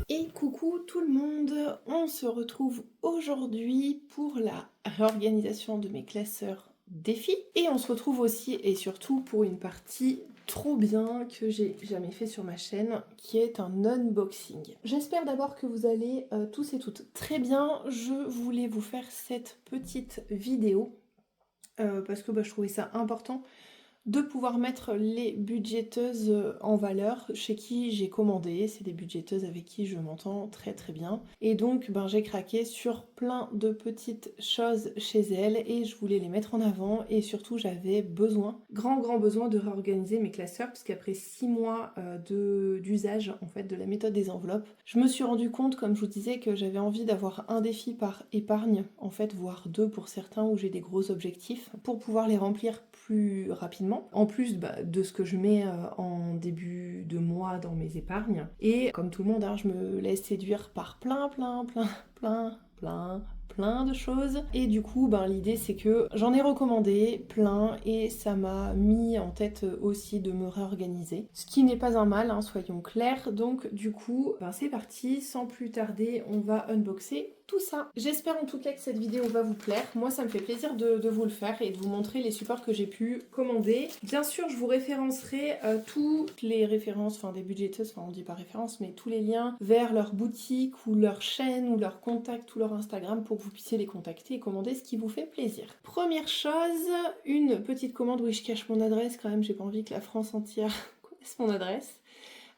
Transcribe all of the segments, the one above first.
Et coucou tout le monde, on se retrouve aujourd'hui pour la réorganisation de mes classeurs défis et on se retrouve aussi et surtout pour une partie trop bien que j'ai jamais fait sur ma chaîne qui est un unboxing. J'espère d'abord que vous allez tous et toutes très bien. Je voulais vous faire cette petite vidéo parce que je trouvais ça important de pouvoir mettre les budgéteuses en valeur chez qui j'ai commandé. C'est des budgéteuses avec qui je m'entends très très bien. Et donc j'ai craqué sur plein de petites choses chez elles et je voulais les mettre en avant et surtout j'avais besoin, grand besoin de réorganiser mes classeurs parce qu'après 6 mois d'usage en fait de la méthode des enveloppes, je me suis rendu compte, comme je vous disais, que j'avais envie d'avoir un défi par épargne, en fait voire deux pour certains où j'ai des gros objectifs, pour pouvoir les remplir plus rapidement. En plus de ce que je mets en début de mois dans mes épargnes. Et comme tout le monde, je me laisse séduire par plein de choses. Et du coup, l'idée c'est que j'en ai recommandé plein et ça m'a mis en tête aussi de me réorganiser. Ce qui n'est pas un mal, soyons clairs. Donc du coup, c'est parti. Sans plus tarder, on va unboxer tout ça. J'espère en tout cas que cette vidéo va vous plaire. Moi, ça me fait plaisir de vous le faire et de vous montrer les supports que j'ai pu commander. Bien sûr, je vous référencerai toutes les références, des budgéteuses, on dit pas référence, mais tous les liens vers leur boutique ou leur chaîne ou leur contact ou leur Instagram pour que vous puissiez les contacter et commander ce qui vous fait plaisir. Première chose, une petite commande. Oui, je cache mon adresse quand même, j'ai pas envie que la France entière connaisse mon adresse.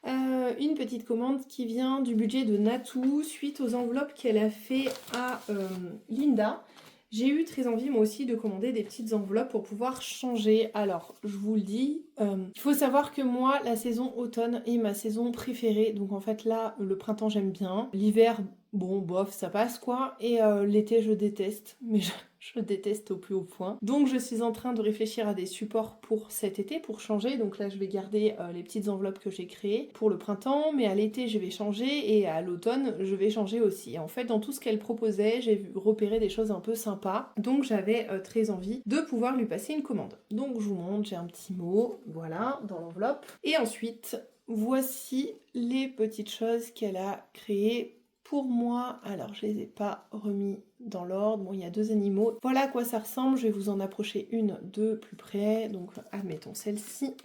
Une petite commande qui vient du budget de Natou suite aux enveloppes qu'elle a fait à Linda. J'ai eu très envie moi aussi de commander des petites enveloppes pour pouvoir changer. Alors je vous le dis, il faut savoir que moi la saison automne est ma saison préférée. Donc en fait là le printemps j'aime bien, l'hiver bon bof ça passe quoi, et l'été je déteste, mais je déteste au plus haut point. Donc je suis en train de réfléchir à des supports pour cet été, pour changer. Donc là je vais garder les petites enveloppes que j'ai créées pour le printemps, mais à l'été je vais changer et à l'automne je vais changer aussi. En fait dans tout ce qu'elle proposait, j'ai repéré des choses un peu sympas. Donc j'avais très envie de pouvoir lui passer une commande. Donc je vous montre, j'ai un petit mot, voilà, dans l'enveloppe. Et ensuite, voici les petites choses qu'elle a créées pour moi. Alors je les ai pas remis dans l'ordre. Bon, il y a deux animaux. Voilà à quoi ça ressemble. Je vais vous en approcher une de plus près. Donc admettons celle-ci.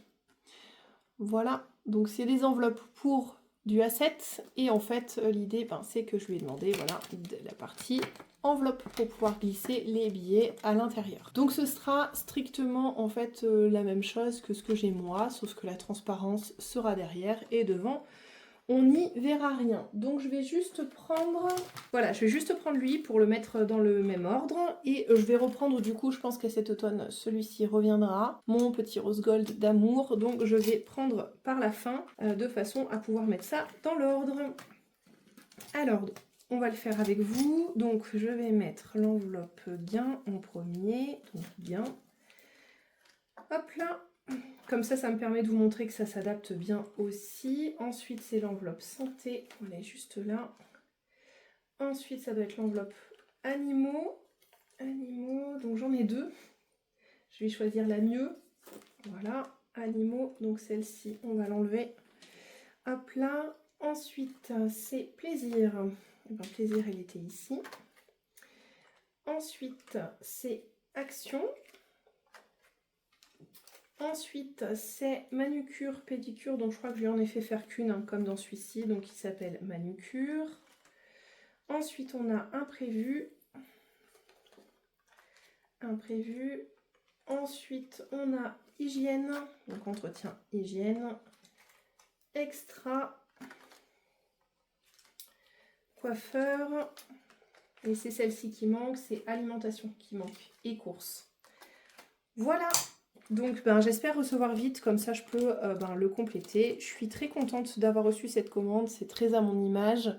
Voilà. Donc c'est des enveloppes pour du A7. Et en fait l'idée c'est que je lui ai demandé voilà la partie enveloppe pour pouvoir glisser les billets à l'intérieur. Donc ce sera strictement en fait la même chose que ce que j'ai moi, sauf que la transparence sera derrière et devant on n'y verra rien. Donc je vais juste prendre... Voilà, je vais juste prendre lui pour le mettre dans le même ordre. Et je vais reprendre du coup, je pense qu'à cet automne, celui-ci reviendra. Mon petit rose gold d'amour. Donc je vais prendre par la fin, de façon à pouvoir mettre ça dans l'ordre. Alors, on va le faire avec vous. Donc je vais mettre l'enveloppe gain en premier. Donc gain. Hop là. Comme ça me permet de vous montrer que ça s'adapte bien aussi. Ensuite, c'est l'enveloppe santé. On est juste là. Ensuite, ça doit être l'enveloppe animaux. Animaux, donc j'en ai deux. Je vais choisir la mieux. Voilà, animaux. Donc celle-ci, on va l'enlever. Hop là. Ensuite, c'est plaisir. Plaisir, elle était ici. Ensuite, c'est action. Ensuite, c'est manucure, pédicure, donc je crois que je lui en ai fait faire qu'une, comme dans celui-ci, donc il s'appelle manucure. Ensuite, on a imprévu. Imprévu. Ensuite, on a hygiène, donc entretien, hygiène. Extra. Coiffeur. Et c'est celle-ci qui manque, c'est alimentation qui manque. Et courses. Voilà. Donc j'espère recevoir vite, comme ça je peux le compléter. Je suis très contente d'avoir reçu cette commande, c'est très à mon image.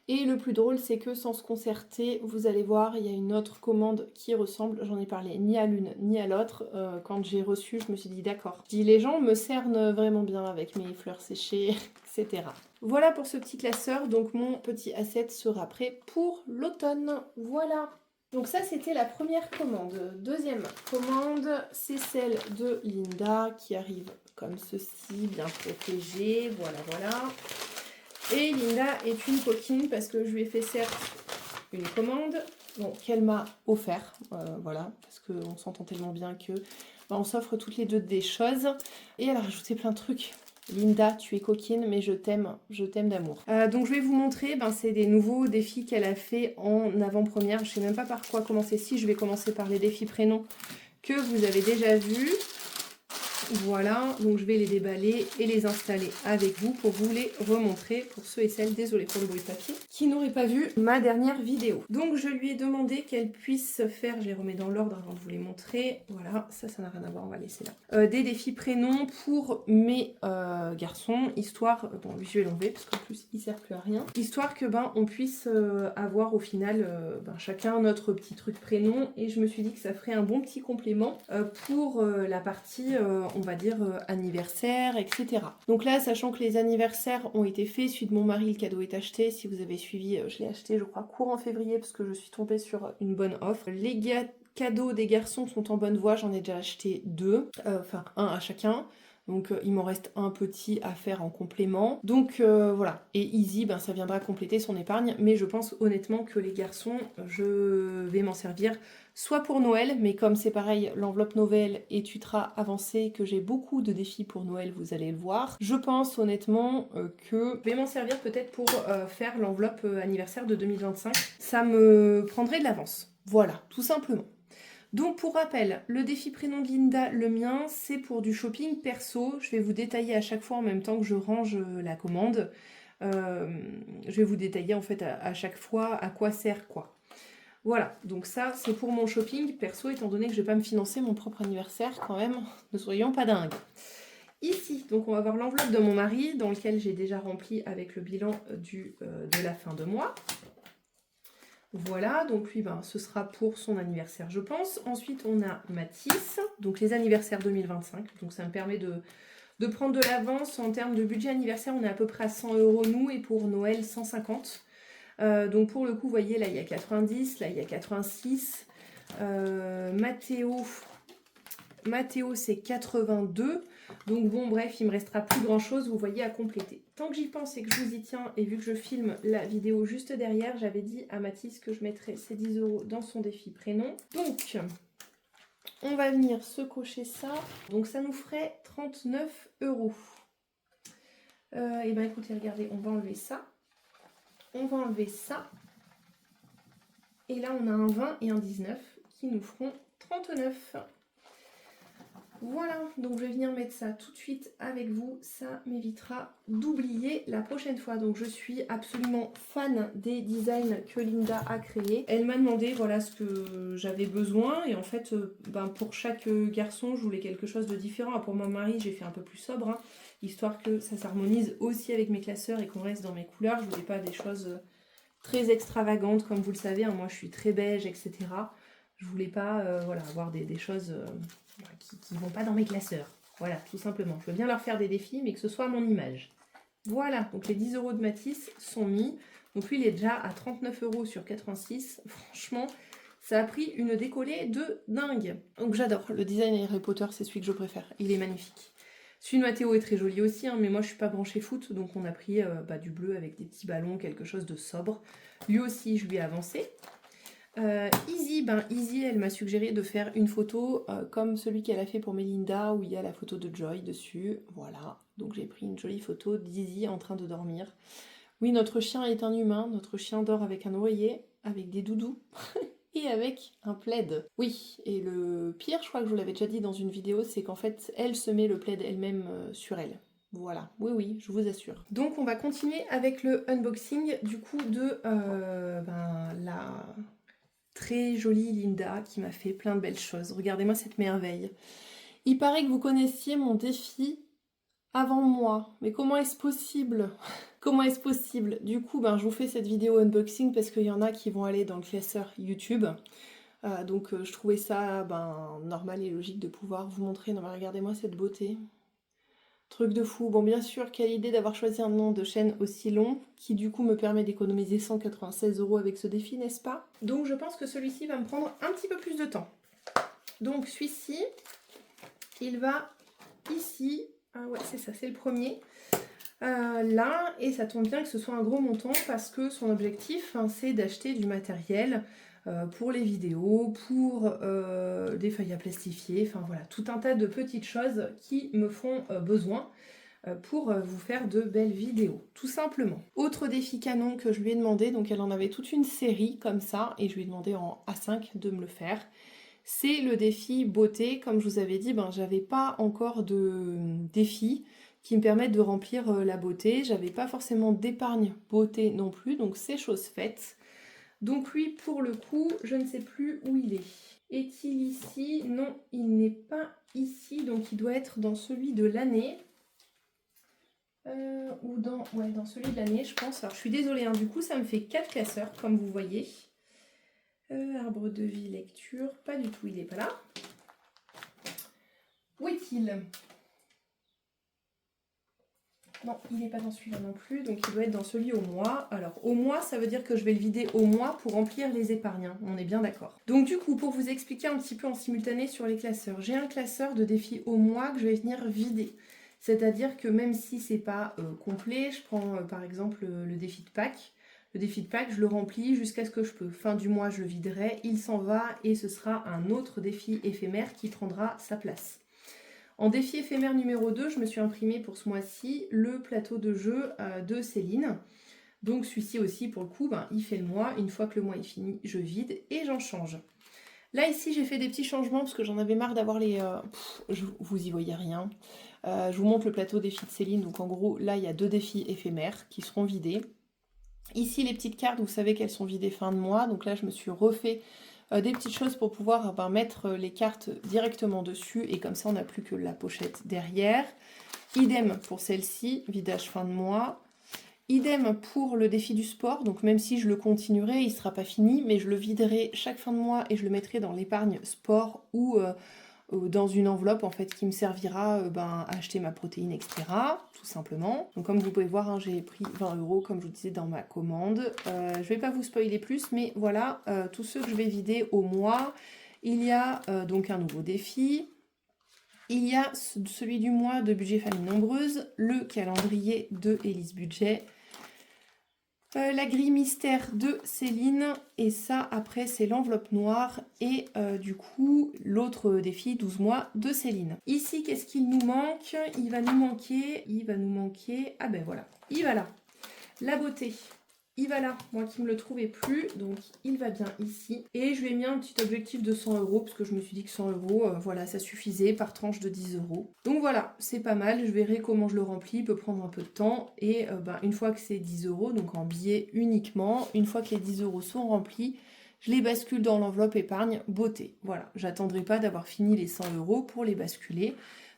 Et le plus drôle c'est que sans se concerter, vous allez voir, il y a une autre commande qui ressemble. J'en ai parlé ni à l'une ni à l'autre. Quand j'ai reçu, je me suis dit d'accord. Je dis les gens me cernent vraiment bien avec mes fleurs séchées, etc. Voilà pour ce petit classeur, donc mon petit A7 sera prêt pour l'automne. Voilà. Donc ça c'était la première commande. Deuxième commande, c'est celle de Linda qui arrive comme ceci, bien protégée, voilà. Et Linda est une coquine parce que je lui ai fait certes une commande, bon, qu'elle m'a offert, voilà, parce qu'on s'entend tellement bien que on s'offre toutes les deux des choses. Et elle a rajouté plein de trucs. Linda, tu es coquine, mais je t'aime d'amour. Donc je vais vous montrer, c'est des nouveaux défis qu'elle a fait en avant-première. Je sais même pas par quoi commencer. Si, je vais commencer par les défis prénoms que vous avez déjà vus. Voilà, donc je vais les déballer et les installer avec vous pour vous les remontrer pour ceux et celles, désolé pour le bruit de papier, qui n'auraient pas vu ma dernière vidéo. Donc je lui ai demandé qu'elle puisse faire, je les remets dans l'ordre avant de vous les montrer, voilà, ça n'a rien à voir, on va laisser là. Des défis prénoms pour mes garçons, histoire, bon lui je vais l'enlever parce qu'en plus il sert plus à rien, histoire que on puisse avoir au final chacun notre petit truc prénom, et je me suis dit que ça ferait un bon petit complément pour la partie on va dire anniversaire, etc. Donc là, sachant que les anniversaires ont été faits, celui de mon mari, le cadeau est acheté. Si vous avez suivi, je l'ai acheté, je crois, courant février, parce que je suis tombée sur une bonne offre. Les cadeaux des garçons sont en bonne voie, j'en ai déjà acheté 2, enfin un à chacun. Donc il m'en reste un petit à faire en complément. Donc voilà. Et Easy, ça viendra compléter son épargne. Mais je pense honnêtement que les garçons, je vais m'en servir soit pour Noël, mais comme c'est pareil, l'enveloppe Noël est ultra avancée, que j'ai beaucoup de défis pour Noël, vous allez le voir. Je pense honnêtement que je vais m'en servir peut-être pour faire l'enveloppe anniversaire de 2025. Ça me prendrait de l'avance. Voilà, tout simplement. Donc pour rappel, le défi prénom de Linda, le mien, c'est pour du shopping perso. Je vais vous détailler à chaque fois en même temps que je range la commande. Je vais vous détailler en fait à chaque fois à quoi sert quoi. Voilà, donc ça c'est pour mon shopping perso, étant donné que je ne vais pas me financer mon propre anniversaire quand même, ne soyons pas dingues. Ici, donc on va voir l'enveloppe de mon mari, dans lequel j'ai déjà rempli avec le bilan de la fin de mois. Voilà, donc lui, ce sera pour son anniversaire, je pense. Ensuite, on a Mathis, donc les anniversaires 2025. Donc ça me permet de prendre de l'avance. En termes de budget anniversaire, on est à peu près à 100 € nous, et pour Noël, 150. Donc pour le coup, vous voyez, là, il y a 90, là, il y a 86. Mathéo, c'est 82. Donc bon, bref, il me restera plus grand chose, vous voyez, à compléter. Tant que j'y pense et que je vous y tiens, et vu que je filme la vidéo juste derrière, j'avais dit à Mathis que je mettrais ses 10 € dans son défi prénom. Donc, on va venir se cocher ça. Donc ça nous ferait 39 €. Et ben écoutez, regardez, on va enlever ça. On va enlever ça. Et là, on a un 20 et un 19 qui nous feront 39. Voilà, donc je vais venir mettre ça tout de suite avec vous, ça m'évitera d'oublier la prochaine fois. Donc je suis absolument fan des designs que Linda a créés. Elle m'a demandé voilà ce que j'avais besoin, et en fait pour chaque garçon je voulais quelque chose de différent. Pour mon mari j'ai fait un peu plus sobre, histoire que ça s'harmonise aussi avec mes classeurs et qu'on reste dans mes couleurs. Je voulais pas des choses très extravagantes comme vous le savez, moi je suis très beige, etc. Je voulais pas avoir des choses qui ne vont pas dans mes classeurs. Voilà, tout simplement. Je veux bien leur faire des défis, mais que ce soit à mon image. Voilà, donc les 10 € de Mathis sont mis. Donc lui, il est déjà à 39 € sur 86. Franchement, ça a pris une décollée de dingue. Donc j'adore. Le design Harry Potter, c'est celui que je préfère. Il est magnifique. Celui de Mathéo est très joli aussi, mais moi je suis pas branchée foot, donc on a pris du bleu avec des petits ballons, quelque chose de sobre. Lui aussi, je lui ai avancé. Easy, elle m'a suggéré de faire une photo comme celui qu'elle a fait pour Melinda, où il y a la photo de Joy dessus. Voilà, donc j'ai pris une jolie photo d'Easy en train de dormir. Oui, notre chien est un humain, notre chien dort avec un oreiller, avec des doudous et avec un plaid. Oui, et le pire, je crois que je vous l'avais déjà dit dans une vidéo, c'est qu'en fait, elle se met le plaid elle-même sur elle. Voilà, oui, je vous assure. Donc on va continuer avec le unboxing du coup de la très jolie Linda qui m'a fait plein de belles choses. Regardez-moi cette merveille. Il paraît que vous connaissiez mon défi avant moi. Mais comment est-ce possible? Comment est-ce possible? Du coup, je vous fais cette vidéo unboxing parce qu'il y en a qui vont aller dans le classeur YouTube. Donc je trouvais ça normal et logique de pouvoir vous montrer. Non mais regardez-moi cette beauté. Truc de fou. Bon, bien sûr, quelle idée d'avoir choisi un nom de chaîne aussi long, qui du coup me permet d'économiser 196 € avec ce défi, n'est-ce pas? Donc je pense que celui-ci va me prendre un petit peu plus de temps. Donc celui-ci, il va ici. Ah ouais, c'est ça, c'est le premier. là, et ça tombe bien que ce soit un gros montant parce que son objectif, hein, c'est d'acheter du matériel pour les vidéos, pour des feuilles à plastifier, enfin voilà, tout un tas de petites choses qui me font besoin pour vous faire de belles vidéos, tout simplement. Autre défi canon que je lui ai demandé, donc elle en avait toute une série comme ça, et je lui ai demandé en A5 de me le faire. C'est le défi beauté. Comme je vous avais dit, ben, j'avais pas encore de défi qui me permettent de remplir la beauté. J'avais pas forcément d'épargne beauté non plus, donc c'est chose faite. Donc lui, pour le coup, je ne sais plus où il est. Est-il ici? Non, il n'est pas ici, donc il doit être dans celui de l'année. Ou dans celui de l'année, je pense. Alors je suis désolée, hein, du coup ça me fait 4 classeurs, comme vous voyez. Arbre de vie, lecture, pas du tout, il n'est pas là. Où est-il? Non, il n'est pas dans celui-là non plus, donc il doit être dans celui au mois. Alors, au mois, ça veut dire que je vais le vider au mois pour remplir les épargnes, hein, on est bien d'accord. Donc du coup, pour vous expliquer un petit peu en simultané sur les classeurs, j'ai un classeur de défi au mois que je vais venir vider. C'est-à-dire que même si c'est pas complet, je prends par exemple le défi de Pâques. Le défi de Pâques, je le remplis jusqu'à ce que je peux. Fin du mois, je le viderai, il s'en va et ce sera un autre défi éphémère qui prendra sa place. En défi éphémère numéro 2, je me suis imprimé pour ce mois-ci le plateau de jeu de Céline. Donc celui-ci aussi, pour le coup, ben, il fait le mois. Une fois que le mois est fini, je vide et j'en change. Là, ici, j'ai fait des petits changements parce que j'en avais marre d'avoir les... vous y voyez rien. Je vous montre le plateau défi de Céline. Donc en gros, là, il y a 2 défis éphémères qui seront vidés. Ici, les petites cartes, vous savez qu'elles sont vidées fin de mois. Donc là, je me suis refait des petites choses pour pouvoir mettre les cartes directement dessus. Et comme ça, on n'a plus que la pochette derrière. Idem pour celle-ci, vidage fin de mois. Idem pour le défi du sport. Donc même si je le continuerai, il ne sera pas fini. Mais je le viderai chaque fin de mois et je le mettrai dans l'épargne sport ou dans une enveloppe en fait qui me servira à acheter ma protéine, etc. Tout simplement. Donc comme vous pouvez voir, hein, j'ai pris 20 € comme je vous disais dans ma commande. Je vais pas vous spoiler plus, mais voilà, tous ceux que je vais vider au mois. Il y a donc un nouveau défi. Il y a celui du mois de budget famille nombreuse, le calendrier de Élise Budget, la grille mystère de Céline, et ça après c'est l'enveloppe noire et du coup l'autre défi 12 mois de Céline. Ici qu'est-ce qu'il nous manque? Il va nous manquer, ah ben voilà, il va là, la beauté. Il va là, moi qui ne me le trouvais plus, donc il va bien ici. Et je lui ai mis un petit objectif de 100 € parce que je me suis dit que 100 €, voilà, ça suffisait par tranche de 10 €. Donc voilà, c'est pas mal, je verrai comment je le remplis, il peut prendre un peu de temps. Et une fois que c'est 10 €, donc en billets uniquement, une fois que les 10 € sont remplis, je les bascule dans l'enveloppe épargne beauté. Voilà, j'attendrai pas d'avoir fini les 100 € pour les basculer.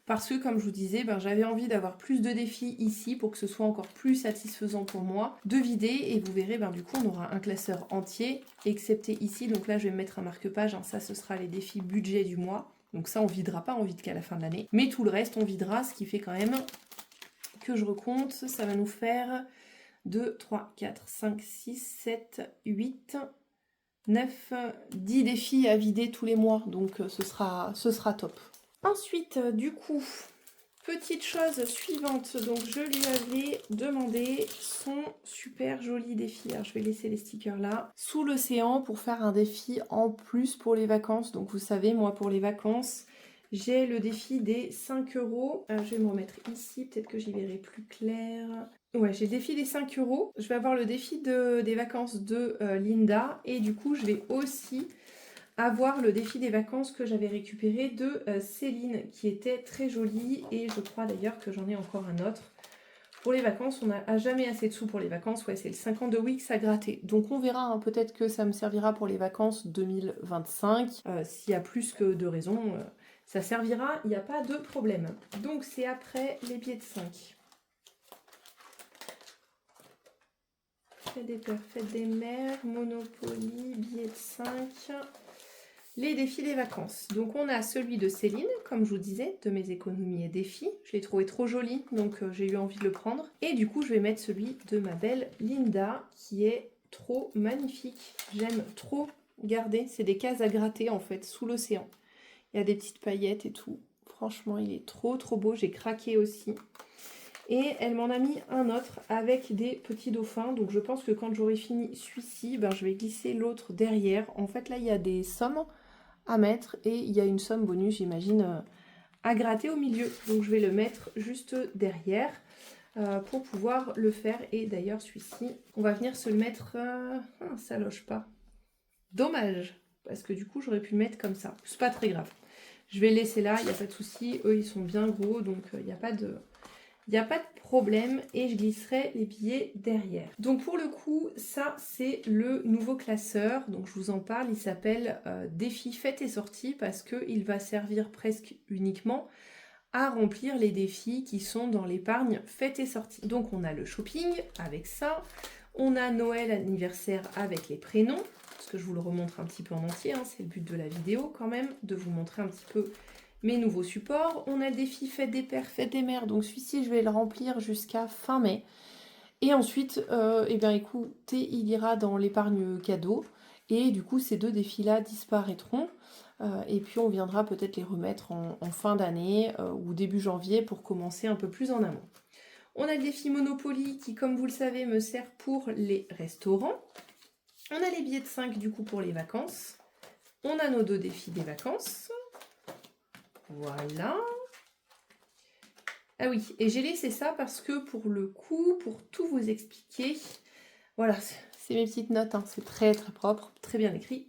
Parce que, comme je vous disais, j'avais envie d'avoir plus de défis ici pour que ce soit encore plus satisfaisant pour moi de vider. Et vous verrez, du coup, on aura un classeur entier, excepté ici. Donc là, je vais me mettre un marque-page. Ça, ce sera les défis budget du mois. Donc ça, on videra pas, on vide qu'à la fin de l'année. Mais tout le reste, on videra, ce qui fait quand même que je recompte. Ça va nous faire 2, 3, 4, 5, 6, 7, 8... 9, 10 défis à vider tous les mois. Donc ce sera top. Ensuite, du coup, petite chose suivante, donc je lui avais demandé son super joli défi. Alors, je vais laisser les stickers là. Sous l'océan pour faire un défi en plus pour les vacances. Donc vous savez, moi pour les vacances, j'ai le défi des 5 €. Je vais me remettre ici, peut-être que j'y verrai plus clair. Ouais, j'ai le défi des 5 €. Je vais avoir le défi des vacances de Linda. Et du coup, je vais aussi avoir le défi des vacances que j'avais récupéré de Céline, qui était très joli, et je crois d'ailleurs que j'en ai encore un autre. Pour les vacances, on n'a jamais assez de sous pour les vacances, ouais, c'est le 52 weeks à gratter. Donc on verra, hein, peut-être que ça me servira pour les vacances 2025. S'il y a plus que de raisons, ça servira, il n'y a pas de problème. Donc c'est après les billets de 5. Fête des pères, fête des mères, Monopoly, billets de 5... Les défis des vacances. Donc on a celui de Céline, comme je vous disais, de mes économies et défis. Je l'ai trouvé trop joli, donc j'ai eu envie de le prendre. Et du coup, je vais mettre celui de ma belle Linda, qui est trop magnifique. J'aime trop garder. C'est des cases à gratter, en fait, sous l'océan. Il y a des petites paillettes et tout. Franchement, il est trop beau. J'ai craqué aussi. Et elle m'en a mis un autre avec des petits dauphins. Donc je pense que quand j'aurai fini celui-ci, ben, je vais glisser l'autre derrière. En fait là il y a des sommes à mettre et il y a une somme bonus j'imagine à gratter au milieu. Donc je vais le mettre juste derrière pour pouvoir le faire. Et d'ailleurs celui-ci, on va venir se le mettre... ça loge pas. Dommage, parce que du coup j'aurais pu le mettre comme ça. C'est pas très grave. Je vais le laisser là, il n'y a pas de souci. Eux ils sont bien gros donc il n'y a pas de... Il n'y a pas de problème et je glisserai les billets derrière. Donc pour le coup, ça c'est le nouveau classeur. Donc je vous en parle, il s'appelle Défi Fêtes et Sorties parce qu'il va servir presque uniquement à remplir les défis qui sont dans l'épargne Fêtes et Sorties. Donc on a le shopping avec ça, on a Noël anniversaire avec les prénoms, parce que je vous le remontre un petit peu en entier, hein, c'est le but de la vidéo quand même, de vous montrer un petit peu mes nouveaux supports. On a le défi Fête des Pères, Fête des Mères. Donc celui-ci, je vais le remplir jusqu'à fin mai. Et ensuite, eh bien écoutez, il ira dans l'épargne cadeau. Et du coup, ces deux défis-là disparaîtront. Et puis, on viendra peut-être les remettre en fin d'année ou début janvier pour commencer un peu plus en amont. On a le défi Monopoly qui, comme vous le savez, me sert pour les restaurants. On a les billets de 5 du coup pour les vacances. On a nos deux défis des vacances. Voilà. Ah oui, et j'ai laissé ça parce que pour le coup, pour tout vous expliquer, voilà, c'est mes petites notes, hein, c'est très très propre, très bien écrit.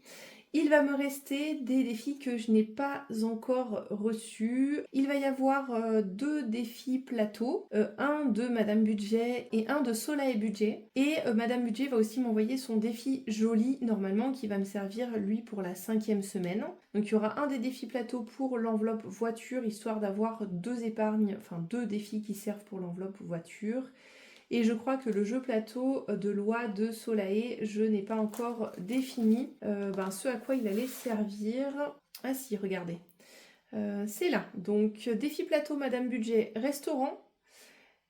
Il va me rester des défis que je n'ai pas encore reçus. Il va y avoir deux défis plateaux, un de Madame Budget et un de Soleil Budget. Et Madame Budget va aussi m'envoyer son défi joli, normalement, qui va me servir, lui, pour la 5e semaine. Donc il y aura un des défis plateaux pour l'enveloppe voiture, histoire d'avoir deux épargnes, enfin deux défis qui servent pour l'enveloppe voiture. Et je crois que le jeu plateau de loi de Solae, je n'ai pas encore défini ce à quoi il allait servir. Ah si, regardez. C'est là. Donc, défi plateau Madame Budget, restaurant.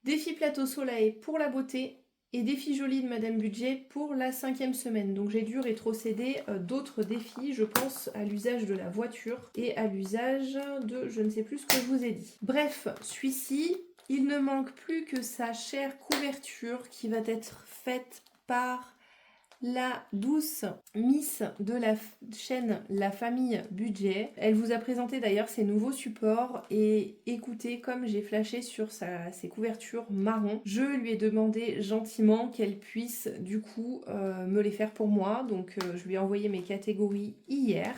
Défi plateau Solae pour la beauté. Et défi joli de Madame Budget pour la 5e semaine. Donc, j'ai dû rétrocéder d'autres défis. Je pense à l'usage de la voiture et à l'usage de je ne sais plus ce que je vous ai dit. Bref, celui-ci... Il ne manque plus que sa chère couverture qui va être faite par la douce Miss de la chaîne La Famille Budget. Elle vous a présenté d'ailleurs ses nouveaux supports et écoutez, comme j'ai flashé sur ses couvertures marron, je lui ai demandé gentiment qu'elle puisse du coup me les faire pour moi. Donc je lui ai envoyé mes catégories hier.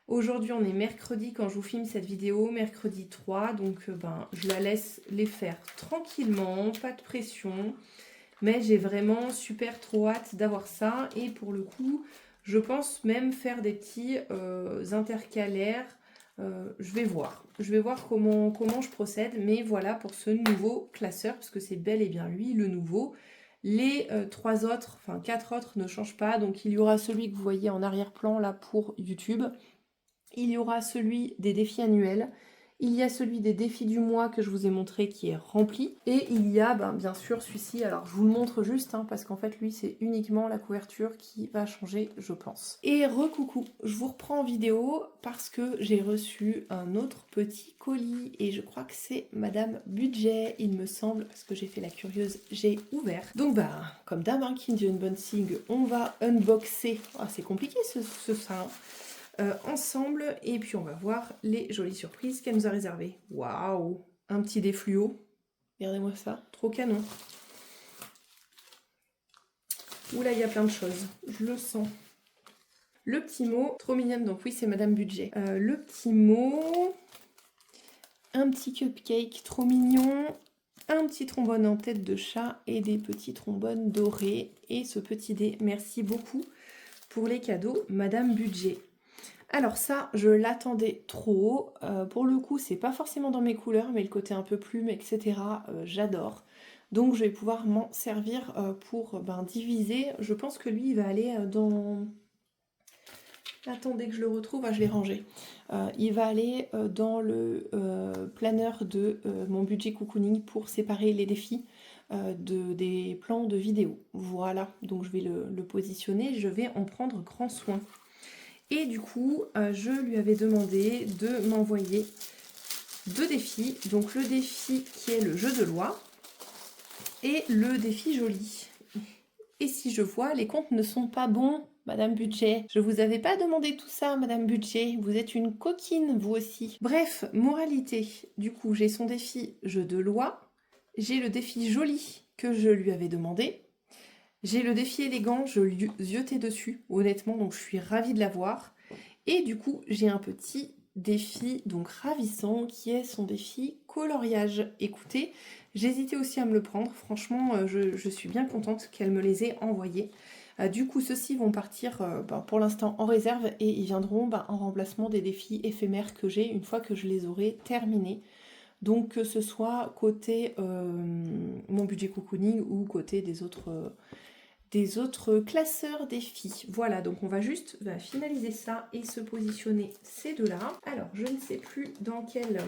Aujourd'hui, on est mercredi quand je vous filme cette vidéo, mercredi 3, donc je la laisse les faire tranquillement, pas de pression. Mais j'ai vraiment super trop hâte d'avoir ça. Et pour le coup, je pense même faire des petits intercalaires. Je vais voir. Je vais voir comment je procède. Mais voilà pour ce nouveau classeur, parce que c'est bel et bien lui, le nouveau. Les 3 autres, enfin 4 autres ne changent pas. Donc il y aura celui que vous voyez en arrière-plan là pour YouTube. Il y aura celui des défis annuels, il y a celui des défis du mois que je vous ai montré qui est rempli, et il y a bien sûr celui-ci, alors je vous le montre juste, parce qu'en fait lui c'est uniquement la couverture qui va changer je pense. Et recoucou, je vous reprends en vidéo parce que j'ai reçu un autre petit colis, et je crois que c'est Madame Budget, il me semble, parce que j'ai fait la curieuse, j'ai ouvert. Donc comme d'hab, qui dit une bonne signe, on va unboxer, c'est compliqué ça, ensemble, et puis on va voir les jolies surprises qu'elle nous a réservées. Waouh, un petit dé fluo, regardez-moi ça, trop canon. Oula, il y a plein de choses, je le sens. Le petit mot, trop mignonne, donc oui c'est Madame Budget. Le petit mot, un petit cupcake trop mignon, un petit trombone en tête de chat et des petits trombones dorés, et ce petit dé. Merci beaucoup pour les cadeaux Madame Budget. Alors ça, je l'attendais trop. Pour le coup, c'est pas forcément dans mes couleurs, mais le côté un peu plume, etc., j'adore. Donc je vais pouvoir m'en servir pour diviser. Je pense que lui, il va aller dans... Attendez que je le retrouve, je l'ai rangé. Il va aller dans le planeur de mon budget cocooning pour séparer les défis des plans de vidéo. Voilà, donc je vais le positionner, je vais en prendre grand soin. Et du coup, je lui avais demandé de m'envoyer 2 défis. Donc le défi qui est le jeu de loi. Et le défi joli. Et si je vois, les comptes ne sont pas bons, Madame Budget. Je vous avais pas demandé tout ça, Madame Budget. Vous êtes une coquine, vous aussi. Bref, moralité. Du coup, j'ai son défi jeu de loi. J'ai le défi joli que je lui avais demandé. J'ai le défi élégant, je lui ziotais dessus, honnêtement, donc je suis ravie de l'avoir. Et du coup, j'ai un petit défi donc ravissant qui est son défi coloriage. Écoutez, j'hésitais aussi à me le prendre, franchement je suis bien contente qu'elle me les ait envoyés. Du coup ceux-ci vont partir pour l'instant en réserve et ils viendront en remplacement des défis éphémères que j'ai une fois que je les aurai terminés. Donc que ce soit côté mon budget cocooning ou côté des autres classeurs défis. Voilà, donc on va juste finaliser ça et se positionner ces deux-là. Alors, je ne sais plus dans quelle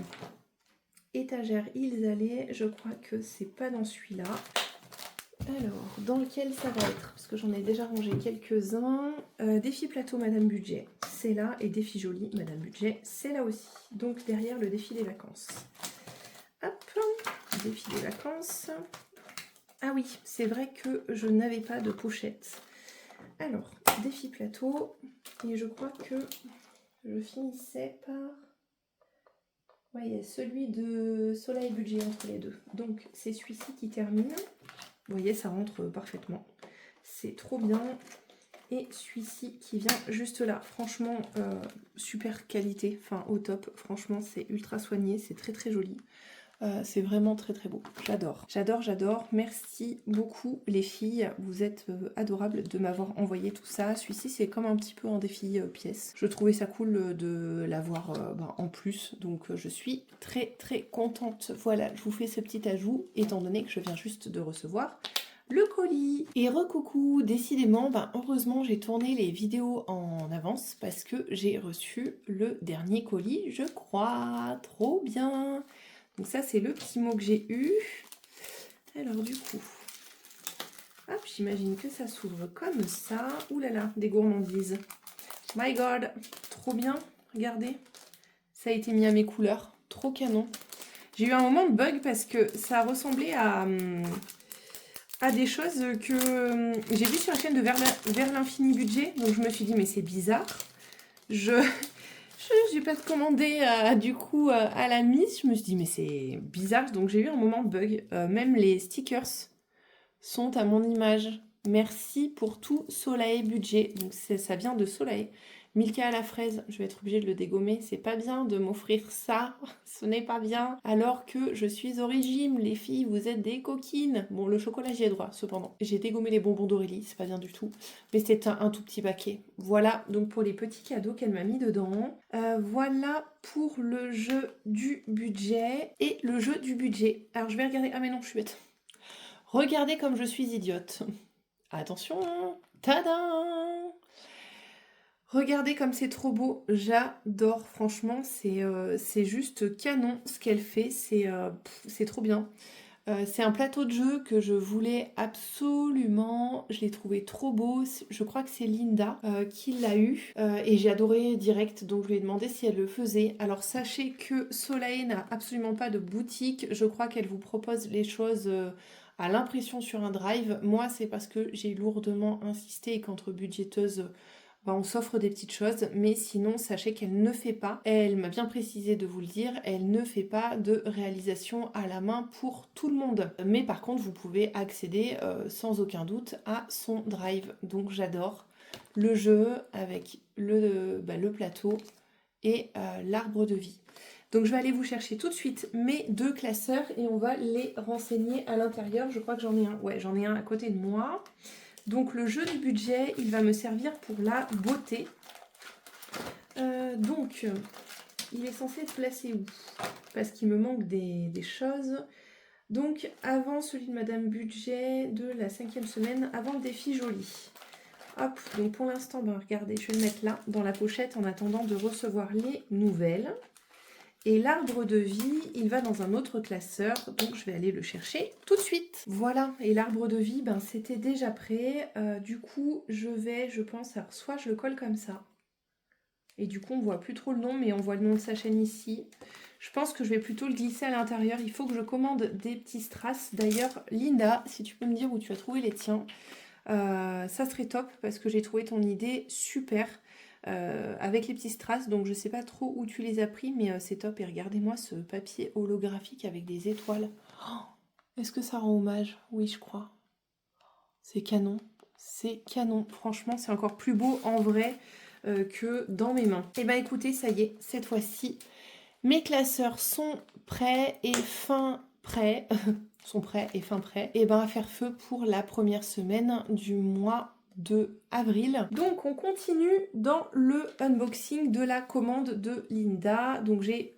étagère ils allaient. Je crois que c'est pas dans celui-là. Alors, dans lequel ça va être? Parce que j'en ai déjà rangé quelques-uns. Défi plateau Madame Budget, c'est là. Et défi joli Madame Budget, c'est là aussi. Donc derrière le défi des vacances. Hop, défi des vacances. Ah oui, c'est vrai que je n'avais pas de pochette. Alors, défi plateau. Et je crois que je finissais par... Ouais, il y a celui de Soleil Budget entre les deux. Donc, c'est celui-ci qui termine. Vous voyez, ça rentre parfaitement. C'est trop bien. Et celui-ci qui vient juste là. Franchement, super qualité. Enfin, au top. Franchement, c'est ultra soigné. C'est très très joli. C'est vraiment très très beau, j'adore. J'adore, j'adore. Merci beaucoup les filles, vous êtes adorables de m'avoir envoyé tout ça. Celui-ci c'est comme un petit peu un défi pièce. Je trouvais ça cool de l'avoir en plus, donc je suis très très contente. Voilà, je vous fais ce petit ajout, étant donné que je viens juste de recevoir le colis. Et recoucou, décidément, heureusement j'ai tourné les vidéos en avance parce que j'ai reçu le dernier colis, je crois. Trop bien! Donc ça, c'est le petit mot que j'ai eu. Alors du coup, hop, j'imagine que ça s'ouvre comme ça. Ouh là là, des gourmandises. My God, trop bien. Regardez, ça a été mis à mes couleurs. Trop canon. J'ai eu un moment de bug parce que ça ressemblait à des choses que j'ai vues sur la chaîne de Vers l'infini budget. Donc je me suis dit, mais c'est bizarre. Je n'ai pas commandé du coup à la mise. Je me suis dit, mais c'est bizarre. Donc j'ai eu un moment de bug. Même les stickers sont à mon image. Merci pour tout Soleil Budget. Donc ça vient de Soleil. Milka à la fraise, je vais être obligée de le dégommer. C'est pas bien de m'offrir ça. Ce n'est pas bien. Alors que je suis au régime. Les filles, vous êtes des coquines. Bon, le chocolat, j'y ai droit, cependant. J'ai dégommé les bonbons d'Aurélie. C'est pas bien du tout. Mais c'est un tout petit paquet. Voilà, donc pour les petits cadeaux qu'elle m'a mis dedans. Voilà pour le jeu du budget. Et le jeu du budget. Alors, je vais regarder... Ah mais non, je suis bête. Regardez comme je suis idiote. Attention. Tadam! Regardez comme c'est trop beau, j'adore, franchement, c'est juste canon ce qu'elle fait, c'est trop bien. C'est un plateau de jeu que je voulais absolument, je l'ai trouvé trop beau, je crois que c'est Linda qui l'a eu, et j'ai adoré direct, donc je lui ai demandé si elle le faisait. Alors sachez que Soleil n'a absolument pas de boutique, je crois qu'elle vous propose les choses... à l'impression sur un drive. Moi, c'est parce que j'ai lourdement insisté et qu'entre budgéteuses, on s'offre des petites choses, mais sinon sachez qu'elle ne fait pas, elle m'a bien précisé de vous le dire, elle ne fait pas de réalisation à la main pour tout le monde. Mais par contre vous pouvez accéder sans aucun doute à son drive, donc j'adore le jeu avec le plateau et l'arbre de vie. Donc je vais aller vous chercher tout de suite mes deux classeurs et on va les renseigner à l'intérieur. Je crois que j'en ai un, ouais j'en ai un à côté de moi. Donc le jeu du budget, il va me servir pour la beauté. Donc, il est censé être placé où? Parce qu'il me manque des choses. Donc, avant celui de Madame Budget de la 5e semaine, avant le défi joli. Hop, donc pour l'instant, regardez, je vais le mettre là, dans la pochette, en attendant de recevoir les nouvelles. Et l'arbre de vie, il va dans un autre classeur, donc je vais aller le chercher tout de suite. Voilà, et l'arbre de vie, c'était déjà prêt. Du coup, je pense, alors soit je le colle comme ça, Et du coup, on voit plus trop le nom, mais on voit le nom de sa chaîne ici. Je pense que je vais plutôt le glisser à l'intérieur. Il faut que je commande des petits strass. D'ailleurs, Linda, si tu peux me dire où tu as trouvé les tiens, ça serait top parce que j'ai trouvé ton idée super avec les petits strass. Donc, je sais pas trop où tu les as pris, mais c'est top. Et regardez-moi ce papier holographique avec des étoiles. Oh, est-ce que ça rend hommage? Oui, je crois. C'est canon. C'est canon. Franchement, c'est encore plus beau en vrai que dans mes mains. Et ben écoutez, ça y est, cette fois-ci, mes classeurs sont prêts et fin prêts. Sont prêts et fin prêts. Et ben à faire feu pour la première semaine du mois de avril. Donc on continue dans le unboxing de la commande de Linda. Donc j'ai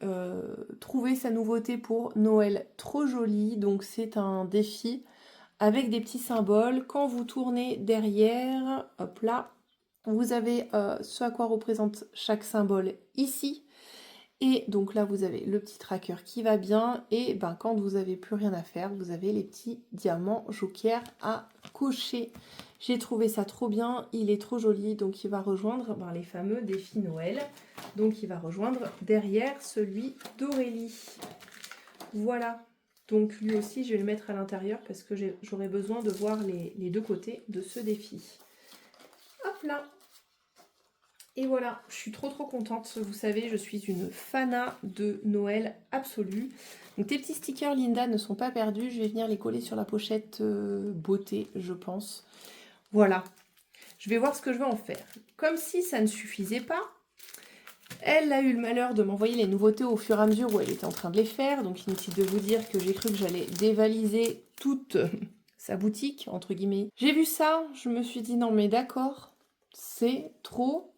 trouvé sa nouveauté pour Noël trop jolie. Donc c'est un défi avec des petits symboles. Quand vous tournez derrière, hop là, vous avez ce à quoi représente chaque symbole ici. Et donc là, vous avez le petit tracker qui va bien. Et ben, quand vous n'avez plus rien à faire, vous avez les petits diamants jokers à cocher. J'ai trouvé ça trop bien. Il est trop joli. Donc, il va rejoindre les fameux défis Noël. Donc, il va rejoindre derrière celui d'Aurélie. Voilà. Donc, lui aussi, je vais le mettre à l'intérieur parce que j'aurai besoin de voir les deux côtés de ce défi. Hop là. Et voilà, je suis trop contente. Vous savez, je suis une fana de Noël absolue. Donc tes petits stickers, Linda, ne sont pas perdus. Je vais venir les coller sur la pochette beauté, je pense. Voilà. Je vais voir ce que je vais en faire. Comme si ça ne suffisait pas, elle a eu le malheur de m'envoyer les nouveautés au fur et à mesure où elle était en train de les faire. Donc inutile de vous dire que j'ai cru que j'allais dévaliser toute sa boutique, entre guillemets. J'ai vu ça, je me suis dit non mais d'accord, c'est trop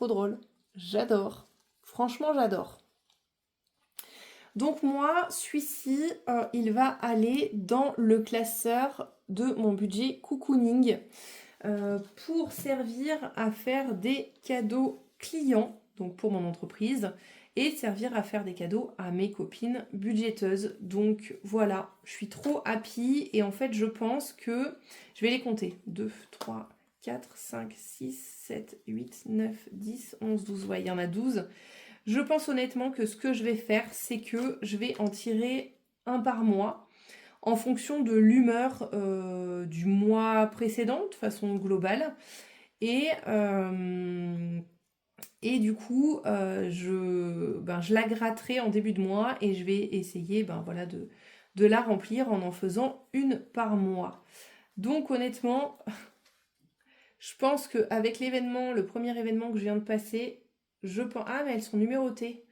drôle. J'adore. Franchement, j'adore. Donc moi, celui-ci, il va aller dans le classeur de mon budget cocooning pour servir à faire des cadeaux clients, donc pour mon entreprise, et servir à faire des cadeaux à mes copines budgéteuses. Donc voilà, je suis trop happy et en fait, je pense que je vais les compter. 2, 3, 4, 5, 6, 7, 8, 9, 10, 11, 12. Ouais, il y en a 12. Je pense honnêtement que ce que je vais faire, c'est que je vais en tirer un par mois en fonction de l'humeur du mois précédent, de façon globale. Et du coup, je la gratterai en début de mois et je vais essayer voilà, de la remplir en faisant une par mois. Donc honnêtement, je pense qu'avec l'événement, le premier événement que je viens de passer, je pense... Ah, mais elles sont numérotées.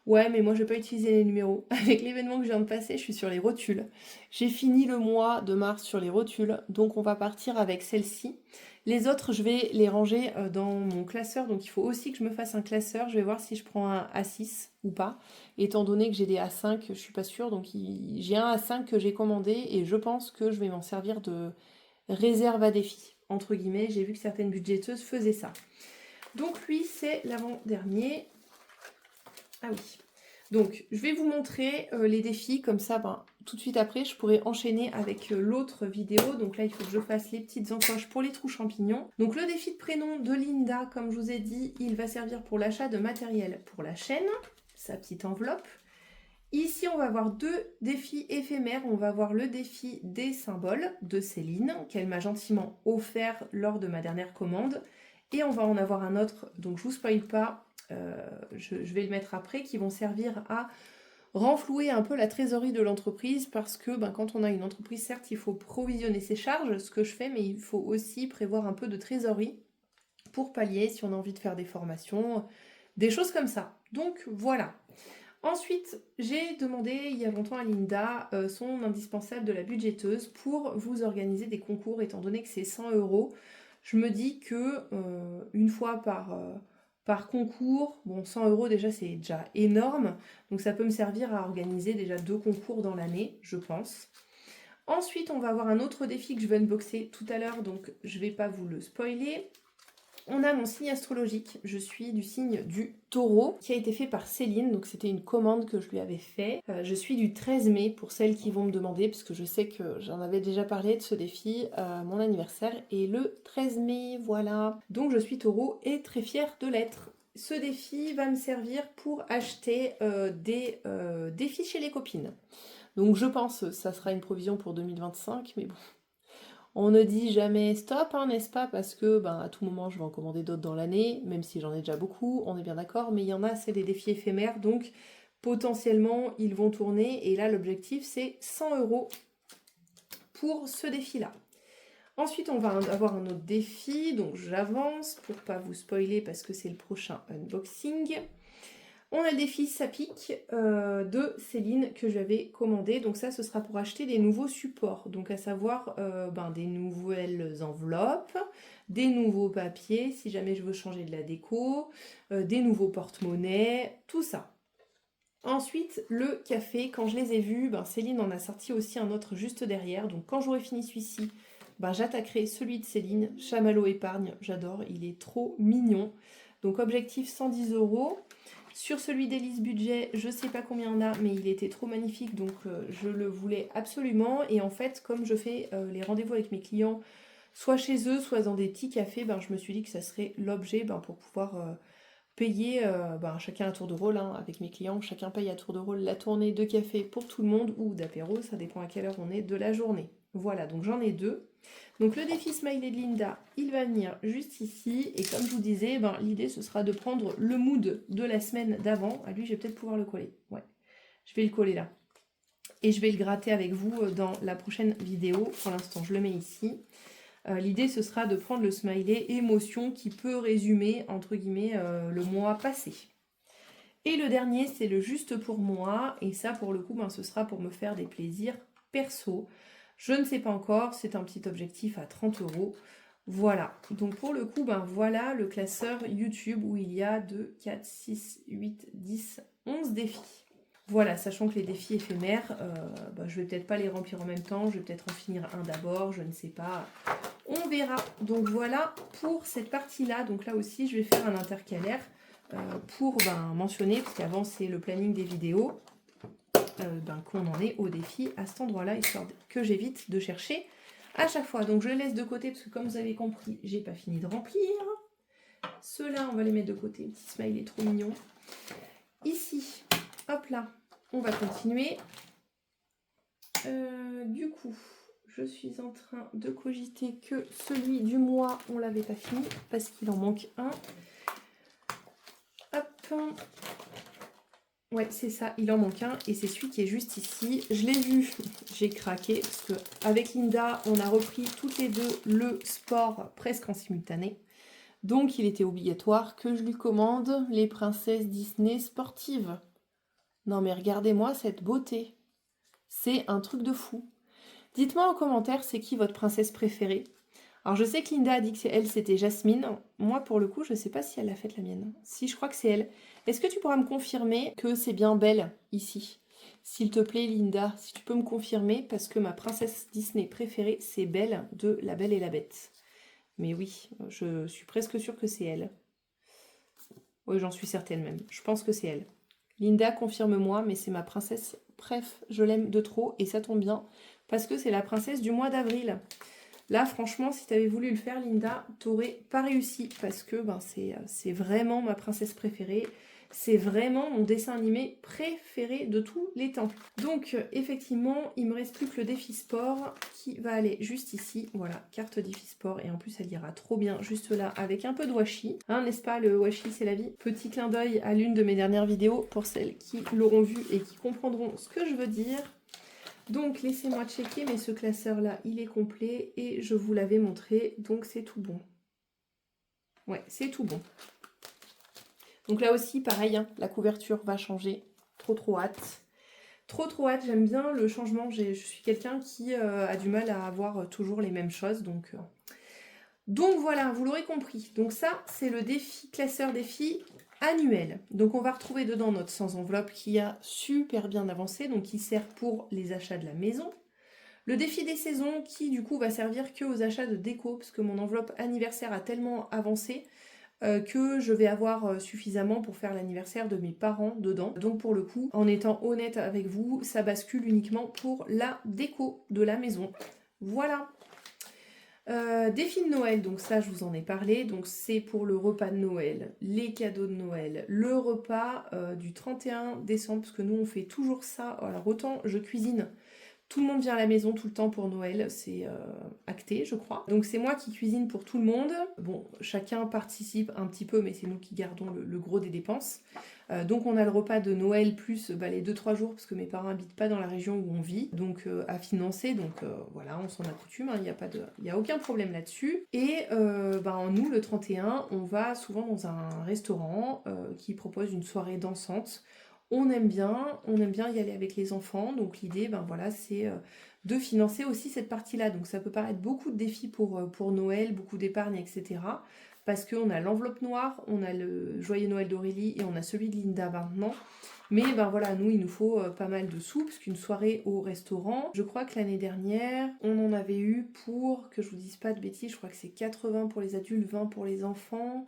Ouais, mais moi, je vais pas utiliser les numéros. Avec l'événement que je viens de passer, je suis sur les rotules. J'ai fini le mois de mars sur les rotules, donc on va partir avec celle-ci. Les autres, je vais les ranger dans mon classeur, donc il faut aussi que je me fasse un classeur. Je vais voir si je prends un A6 ou pas. Étant donné que j'ai des A5, je suis pas sûre, donc j'ai un A5 que j'ai commandé et je pense que je vais m'en servir de réserve à défi. Entre guillemets, j'ai vu que certaines budgéteuses faisaient ça. Donc lui, c'est l'avant-dernier. Ah oui. Donc, je vais vous montrer les défis, comme ça, tout de suite après, je pourrai enchaîner avec l'autre vidéo. Donc là, il faut que je fasse les petites encoches pour les trous champignons. Donc le défi de prénom de Linda, comme je vous ai dit, il va servir pour l'achat de matériel pour la chaîne, sa petite enveloppe. Ici, on va avoir deux défis éphémères. On va avoir le défi des symboles de Céline, qu'elle m'a gentiment offert lors de ma dernière commande. Et on va en avoir un autre, donc je vous spoil pas, je vais le mettre après, qui vont servir à renflouer un peu la trésorerie de l'entreprise, parce que quand on a une entreprise, certes, il faut provisionner ses charges, ce que je fais, mais il faut aussi prévoir un peu de trésorerie pour pallier si on a envie de faire des formations, des choses comme ça. Donc voilà. Ensuite, j'ai demandé il y a longtemps à Linda son indispensable de la budgéteuse pour vous organiser des concours, étant donné que c'est 100 €. Je me dis que une fois par concours, bon 100 € déjà c'est déjà énorme, donc ça peut me servir à organiser déjà 2 concours dans l'année, je pense. Ensuite, on va avoir un autre défi que je vais unboxer tout à l'heure, donc je ne vais pas vous le spoiler. On a mon signe astrologique, je suis du signe du Taureau, qui a été fait par Céline, donc c'était une commande que je lui avais fait. Je suis du 13 mai, pour celles qui vont me demander, parce que je sais que j'en avais déjà parlé de ce défi, mon anniversaire est le 13 mai, voilà. Donc je suis Taureau et très fière de l'être. Ce défi va me servir pour acheter des défis chez les copines. Donc je pense que ça sera une provision pour 2025, mais bon. On ne dit jamais stop, hein, n'est-ce pas? Parce que ben, à tout moment, je vais en commander d'autres dans l'année, même si j'en ai déjà beaucoup, on est bien d'accord, mais il y en a, c'est des défis éphémères, donc potentiellement, ils vont tourner, et là, l'objectif, c'est 100 € pour ce défi-là. Ensuite, on va avoir un autre défi, donc j'avance pour pas vous spoiler parce que c'est le prochain unboxing. On a le défi Sapic de Céline que j'avais commandé. Donc ça, ce sera pour acheter des nouveaux supports. Donc à savoir des nouvelles enveloppes, des nouveaux papiers si jamais je veux changer de la déco, des nouveaux porte-monnaies, tout ça. Ensuite, le café, quand je les ai vus, Céline en a sorti aussi un autre juste derrière. Donc quand j'aurai fini celui-ci, j'attaquerai celui de Céline, Chamallow Épargne, j'adore, il est trop mignon. Donc objectif 110 €. Sur celui d'Élise Budget, je sais pas combien on a, mais il était trop magnifique, donc je le voulais absolument. Et en fait, comme je fais les rendez-vous avec mes clients, soit chez eux, soit dans des petits cafés, je me suis dit que ça serait l'objet pour pouvoir payer chacun à tour de rôle, hein, avec mes clients. Chacun paye à tour de rôle la tournée de café pour tout le monde, ou d'apéro, ça dépend à quelle heure on est de la journée. Voilà, donc j'en ai 2. Donc le défi Smiley de Linda, il va venir juste ici. Et comme je vous disais, l'idée ce sera de prendre le mood de la semaine d'avant. À lui, je vais peut-être pouvoir le coller. Ouais, je vais le coller là. Et je vais le gratter avec vous dans la prochaine vidéo. Pour l'instant, je le mets ici. L'idée ce sera de prendre le smiley émotion qui peut résumer, entre guillemets, le mois passé. Et le dernier, c'est le juste pour moi. Et ça, pour le coup, ce sera pour me faire des plaisirs perso. Je ne sais pas encore, c'est un petit objectif à 30 €. Voilà, donc pour le coup, voilà le classeur YouTube où il y a 2, 4, 6, 8, 10, 11 défis. Voilà, sachant que les défis éphémères, je vais peut-être pas les remplir en même temps, je vais peut-être en finir un d'abord, je ne sais pas. On verra. Donc voilà pour cette partie-là. Donc là aussi, je vais faire un intercalaire pour mentionner, parce qu'avant c'est le planning des vidéos. Qu'on en est au défi à cet endroit-là, histoire que j'évite de chercher à chaque fois. Donc je les laisse de côté parce que comme vous avez compris, j'ai pas fini de remplir. Ceux-là, on va les mettre de côté. Le petit smile est trop mignon. Ici, hop là, on va continuer. Du coup, je suis en train de cogiter que celui du mois, on l'avait pas fini parce qu'il en manque un. Hop. Ouais, c'est ça, il en manque un et c'est celui qui est juste ici. Je l'ai vu, j'ai craqué parce que avec Linda, on a repris toutes les deux le sport presque en simultané. Donc il était obligatoire que je lui commande les princesses Disney sportives. Non mais regardez-moi cette beauté. C'est un truc de fou. Dites-moi en commentaire, c'est qui votre princesse préférée? Alors je sais que Linda a dit que elle c'était Jasmine. Moi pour le coup je sais pas si elle a fait la mienne. Si, je crois que c'est elle. Est-ce que tu pourras me confirmer que c'est bien Belle ici? S'il te plaît Linda, si tu peux me confirmer, parce que ma princesse Disney préférée c'est Belle de La Belle et la Bête. Mais oui, je suis presque sûre que c'est elle. Oui, j'en suis certaine même. Je pense que c'est elle. Linda, confirme-moi, mais c'est ma princesse bref, je l'aime de trop et ça tombe bien parce que c'est la princesse du mois d'avril. Là, franchement, si tu avais voulu le faire, Linda, t'aurais pas réussi parce que c'est vraiment ma princesse préférée. C'est vraiment mon dessin animé préféré de tous les temps. Donc, effectivement, il me reste plus que le défi sport qui va aller juste ici. Voilà, carte défi sport. Et en plus, elle ira trop bien juste là avec un peu de washi. Hein, n'est-ce pas, le washi, c'est la vie. Petit clin d'œil à l'une de mes dernières vidéos pour celles qui l'auront vu et qui comprendront ce que je veux dire. Donc laissez-moi checker, mais ce classeur là il est complet et je vous l'avais montré, donc c'est tout bon. Ouais, c'est tout bon. Donc là aussi pareil, hein, la couverture va changer. Trop hâte. Trop hâte, j'aime bien le changement. Je suis quelqu'un qui a du mal à avoir toujours les mêmes choses. Donc voilà, vous l'aurez compris. Donc ça c'est le défi, classeur défi annuel. Donc on va retrouver dedans notre sans enveloppe qui a super bien avancé, donc qui sert pour les achats de la maison. Le défi des saisons qui du coup va servir que aux achats de déco, parce que mon enveloppe anniversaire a tellement avancé que je vais avoir suffisamment pour faire l'anniversaire de mes parents dedans. Donc pour le coup, en étant honnête avec vous, ça bascule uniquement pour la déco de la maison. Voilà. Défi de Noël, donc ça je vous en ai parlé, donc c'est pour le repas de Noël, les cadeaux de Noël, le repas du 31 décembre, parce que nous on fait toujours ça. Alors autant je cuisine, tout le monde vient à la maison tout le temps pour Noël, c'est acté je crois. Donc c'est moi qui cuisine pour tout le monde. Bon, chacun participe un petit peu, mais c'est nous qui gardons le gros des dépenses. Donc on a le repas de Noël plus les 2-3 jours, parce que mes parents n'habitent pas dans la région où on vit, donc à financer, donc voilà, on s'en accoutume, il n'y a aucun problème là-dessus. Et nous, le 31, on va souvent dans un restaurant qui propose une soirée dansante. On aime bien y aller avec les enfants, donc l'idée, c'est de financer aussi cette partie-là. Donc ça peut paraître beaucoup de défis pour Noël, beaucoup d'épargne, etc. Parce qu'on a l'enveloppe noire, on a le Joyeux Noël d'Aurélie et on a celui de Linda maintenant. Mais nous, il nous faut pas mal de sous, parce qu'une soirée au restaurant, je crois que l'année dernière, on en avait eu pour, que je vous dise pas de bêtises, je crois que c'est 80 pour les adultes, 20 pour les enfants.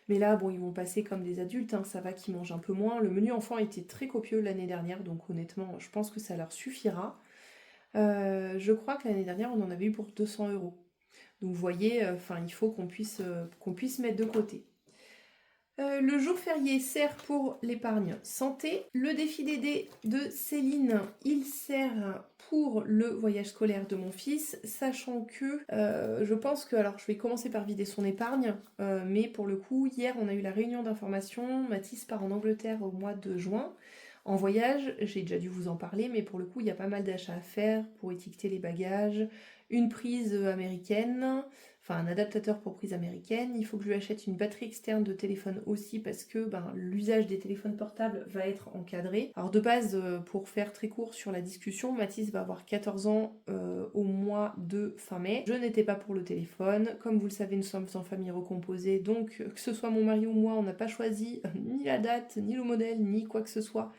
Mais là, bon, ils vont passer comme des adultes, ça va qu'ils mangent un peu moins. Le menu enfant était très copieux l'année dernière, donc honnêtement, je pense que ça leur suffira. Je crois que l'année dernière, on en avait eu pour 200 €. Donc vous voyez, il faut qu'on puisse mettre de côté. Le jour férié sert pour l'épargne santé. Le défi d'aider de Céline, il sert pour le voyage scolaire de mon fils, sachant que je pense que, alors je vais commencer par vider son épargne, mais pour le coup, hier on a eu la réunion d'information, Mathis part en Angleterre au mois de juin. En voyage, j'ai déjà dû vous en parler, mais pour le coup, il y a pas mal d'achats à faire pour étiqueter les bagages, une prise américaine, un adaptateur pour prise américaine. Il faut que je lui achète une batterie externe de téléphone aussi, parce que l'usage des téléphones portables va être encadré. Alors de base, pour faire très court sur la discussion, Mathis va avoir 14 ans au mois de fin mai. Je n'étais pas pour le téléphone. Comme vous le savez, nous sommes en famille recomposée, donc que ce soit mon mari ou moi, on n'a pas choisi ni la date, ni le modèle, ni quoi que ce soit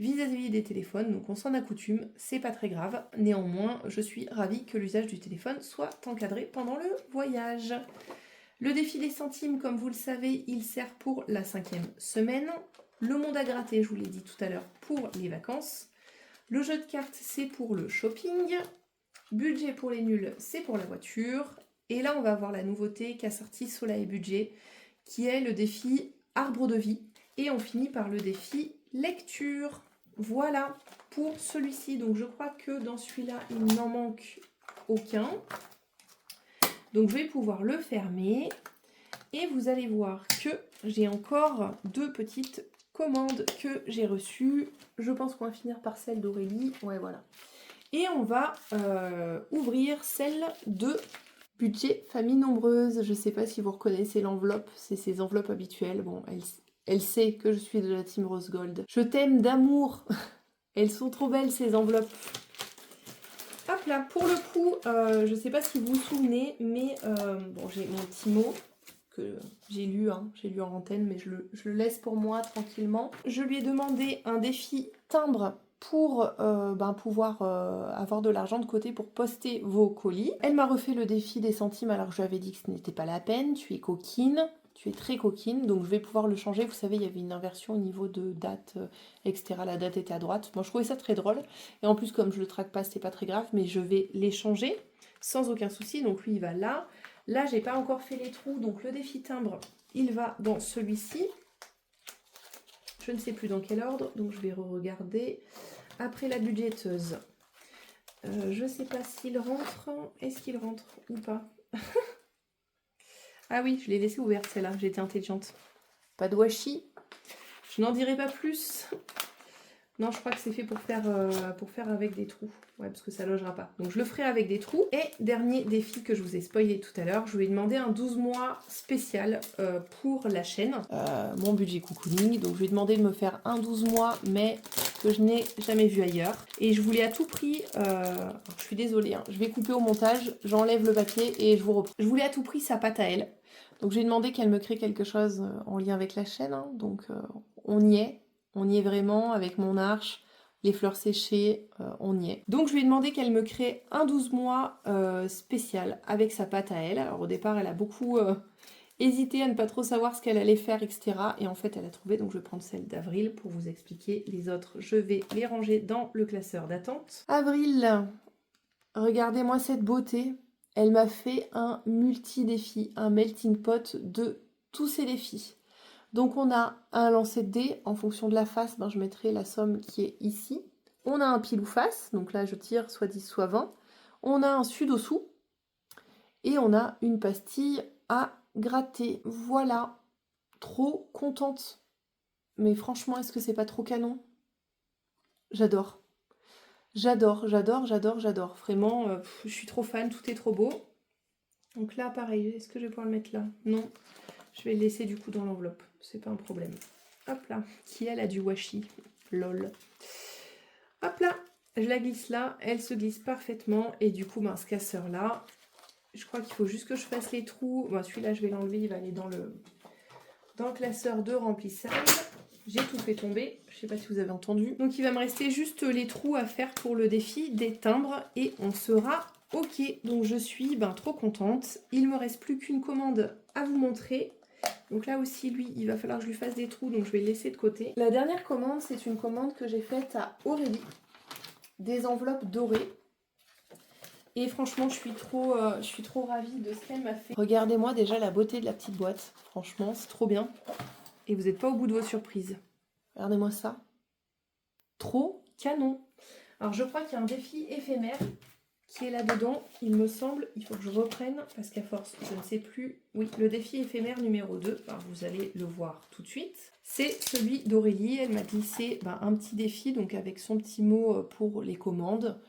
vis-à-vis des téléphones, donc on s'en accoutume, c'est pas très grave. Néanmoins, je suis ravie que l'usage du téléphone soit encadré pendant le voyage. Le défi des centimes, comme vous le savez, il sert pour la 5e semaine. Le monde à gratter, je vous l'ai dit tout à l'heure, pour les vacances. Le jeu de cartes, c'est pour le shopping. Budget pour les nuls, c'est pour la voiture. Et là, on va avoir la nouveauté qu'a sorti Soleil Budget, qui est le défi arbre de vie. Et on finit par le défi lecture. Voilà pour celui-ci. Donc je crois que dans celui-là, il n'en manque aucun. Donc je vais pouvoir le fermer. Et vous allez voir que j'ai encore 2 petites commandes que j'ai reçues. Je pense qu'on va finir par celle d'Aurélie. Ouais, voilà. Et on va ouvrir celle de Budget Famille Nombreuse. Je ne sais pas si vous reconnaissez l'enveloppe. C'est ces enveloppes habituelles. Bon, elle sait que je suis de la team Rose Gold. Je t'aime d'amour. Elles sont trop belles ces enveloppes. Hop là, pour le coup, je sais pas si vous vous souvenez, mais j'ai mon petit mot que j'ai lu en antenne, mais je le laisse pour moi tranquillement. Je lui ai demandé un défi timbre pour pouvoir avoir de l'argent de côté pour poster vos colis. Elle m'a refait le défi des centimes alors que je lui avais dit que ce n'était pas la peine. Tu es coquine. Tu es très coquine, donc je vais pouvoir le changer. Vous savez, il y avait une inversion au niveau de date, etc. La date était à droite. Moi, je trouvais ça très drôle. Et en plus, comme je le traque pas, c'est pas très grave, mais je vais les changer sans aucun souci. Donc lui, il va là. Là, j'ai pas encore fait les trous, donc le défi timbre, il va dans celui-ci. Je ne sais plus dans quel ordre, donc je vais re-regarder. Après la budgéteuse, je sais pas s'il rentre. Est-ce qu'il rentre ou pas? Ah oui, je l'ai laissée ouverte celle-là, j'ai été intelligente. Pas de washi. Je n'en dirai pas plus. Non, je crois que c'est fait pour faire avec des trous. Ouais, parce que ça logera pas. Donc je le ferai avec des trous. Et dernier défi que je vous ai spoilé tout à l'heure, je lui ai demandé un 12 mois spécial pour la chaîne. Mon budget cocooning. Donc je lui ai demandé de me faire un 12 mois, mais que je n'ai jamais vu ailleurs. Et je voulais à tout prix... je suis désolée, je vais couper au montage, j'enlève le papier et je vous reprends. Je voulais à tout prix sa pâte à elle. Donc j'ai demandé qu'elle me crée quelque chose en lien avec la chaîne. Donc on y est. On y est vraiment avec mon arche, les fleurs séchées, on y est. Donc je lui ai demandé qu'elle me crée un 12 mois spécial avec sa pâte à elle. Alors au départ, elle a beaucoup hésité à ne pas trop savoir ce qu'elle allait faire, etc. Et en fait, elle a trouvé, donc je vais prendre celle d'Avril pour vous expliquer. Les autres, je vais les ranger dans le classeur d'attente. Avril, regardez-moi cette beauté. Elle m'a fait un multi-défi, un melting pot de tous ces défis. Donc on a un lancer de dés, en fonction de la face, je mettrai la somme qui est ici. On a un pile ou face, donc là je tire soit 10 soit 20. On a un sud-dessous. Et on a une pastille à gratter. Voilà, trop contente. Mais franchement, est-ce que c'est pas trop canon? J'adore. J'adore, j'adore, j'adore, j'adore. Vraiment, je suis trop fan, tout est trop beau. Donc là, pareil, est-ce que je vais pouvoir le mettre là? Non. Je vais le laisser du coup dans l'enveloppe, c'est pas un problème. Hop là, qui elle a du washi, lol. Hop là, je la glisse là, elle se glisse parfaitement. Et du coup, ce casseur-là, je crois qu'il faut juste que je fasse les trous. Celui-là, je vais l'enlever, il va aller dans le classeur de remplissage. J'ai tout fait tomber, je sais pas si vous avez entendu. Donc il va me rester juste les trous à faire pour le défi des timbres et on sera ok. Donc je suis trop contente. Il me reste plus qu'une commande à vous montrer. Donc là aussi, lui, il va falloir que je lui fasse des trous, donc je vais le laisser de côté. La dernière commande, c'est une commande que j'ai faite à Aurélie. Des enveloppes dorées. Et franchement, je suis trop ravie de ce qu'elle m'a fait. Regardez-moi déjà la beauté de la petite boîte. Franchement, c'est trop bien. Et vous n'êtes pas au bout de vos surprises. Regardez-moi ça. Trop canon. Alors, je crois qu'il y a un défi éphémère qui est là-dedans. Il me semble, il faut que je reprenne, parce qu'à force, je ne sais plus. Oui, le défi éphémère numéro 2. Alors, vous allez le voir tout de suite. C'est celui d'Aurélie. Elle m'a glissé un petit défi, donc avec son petit mot pour les commandes.